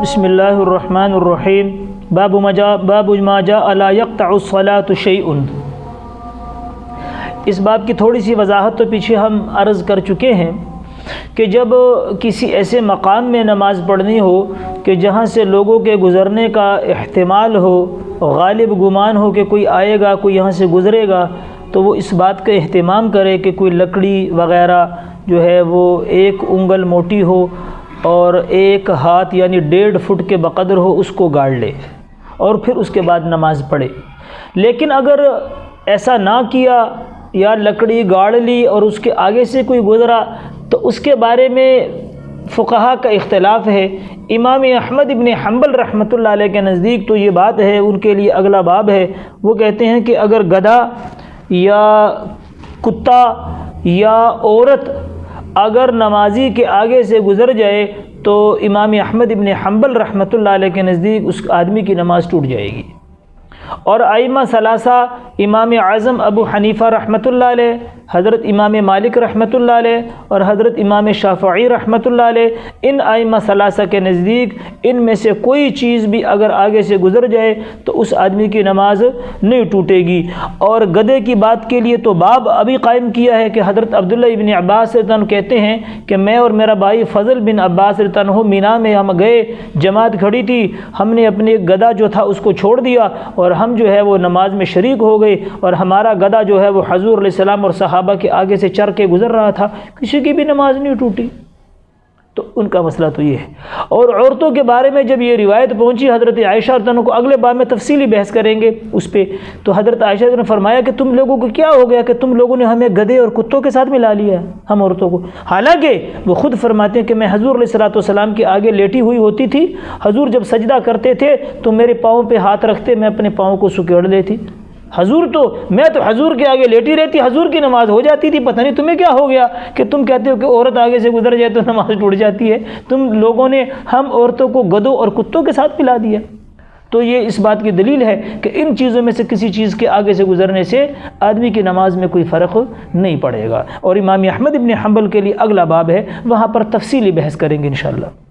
بسم اللہ الرحمن الرحیم باب ما جاء لا يقطع الصلاة شیء۔ اس باب کی تھوڑی سی وضاحت تو پیچھے ہم عرض کر چکے ہیں کہ جب کسی ایسے مقام میں نماز پڑھنی ہو کہ جہاں سے لوگوں کے گزرنے کا احتمال ہو، غالب گمان ہو کہ کوئی آئے گا، کوئی یہاں سے گزرے گا، تو وہ اس بات کا اہتمام کرے کہ کوئی لکڑی وغیرہ جو ہے وہ 1 انگل موٹی ہو اور 1 ہاتھ یعنی 1.5 فٹ کے بقدر ہو، اس کو گاڑ لے اور پھر اس کے بعد نماز پڑھے۔ لیکن اگر ایسا نہ کیا یا لکڑی گاڑ لی اور اس کے آگے سے کوئی گزرا تو اس کے بارے میں فقہا کا اختلاف ہے۔ امام احمد ابن حنبل رحمۃ اللہ علیہ کے نزدیک تو یہ بات ہے، ان کے لیے اگلا باب ہے، وہ کہتے ہیں کہ اگر گدھا یا کتا یا عورت اگر نمازی کے آگے سے گزر جائے تو امام احمد ابن حنبل رحمۃ اللہ علیہ کے نزدیک اس آدمی کی نماز ٹوٹ جائے گی۔ اور ائمہ ثلاثہ، امام اعظم ابو حنیفہ رحمۃ اللہ علیہ، حضرت امام مالک رحمۃ اللہ علیہ اور حضرت امام شافعی رحمۃ اللہ علیہ، ان ائمہ ثلاثہ کے نزدیک ان میں سے کوئی چیز بھی اگر آگے سے گزر جائے تو اس آدمی کی نماز نہیں ٹوٹے گی۔ اور گدھے کی بات کے لیے تو باب ابھی قائم کیا ہے کہ حضرت عبداللہ ابن عباس رضی اللہ عنہ کہتے ہیں کہ میں اور میرا بھائی فضل بن عباس رضی اللہ عنہ مینا میں ہم گئے، جماعت کھڑی تھی، ہم نے اپنے گدھا جو تھا اس کو چھوڑ دیا اور ہم جو ہے وہ نماز میں شریک ہو گئے، اور ہمارا گدھا جو ہے وہ حضور علیہ السلام اور صحابہ کے آگے سے چر کے گزر رہا تھا، کسی کی بھی نماز نہیں ٹوٹی۔ تو ان کا مسئلہ تو یہ ہے۔ اور عورتوں کے بارے میں جب یہ روایت پہنچی حضرت عائشہ رضی اللہ عنہ کو، اگلے باب میں تفصیلی بحث کریں گے اس پہ، تو حضرت عائشہ نے فرمایا کہ تم لوگوں کو کیا ہو گیا کہ تم لوگوں نے ہمیں گدھے اور کتوں کے ساتھ ملا لیا ہے، ہم عورتوں کو۔ حالانکہ وہ خود فرماتے ہیں کہ میں حضور علیہ الصلوۃ والسلام کے آگے لیٹی ہوئی ہوتی تھی، حضور جب سجدہ کرتے تھے تو میرے پاؤں پہ ہاتھ رکھتے، میں اپنے پاؤں کو سکیڑ لیتی، میں تو حضور کے آگے لیٹی رہتی، حضور کی نماز ہو جاتی تھی، پتہ نہیں تمہیں کیا ہو گیا کہ تم کہتے ہو کہ عورت آگے سے گزر جائے تو نماز ٹوٹ جاتی ہے۔ تم لوگوں نے ہم عورتوں کو گدھوں اور کتوں کے ساتھ ملا دیا۔ تو یہ اس بات کی دلیل ہے کہ ان چیزوں میں سے کسی چیز کے آگے سے گزرنے سے آدمی کی نماز میں کوئی فرق نہیں پڑے گا۔ اور امام احمد ابن حنبل کے لیے اگلا باب ہے، وہاں پر تفصیلی بحث کریں گے انشاءاللہ۔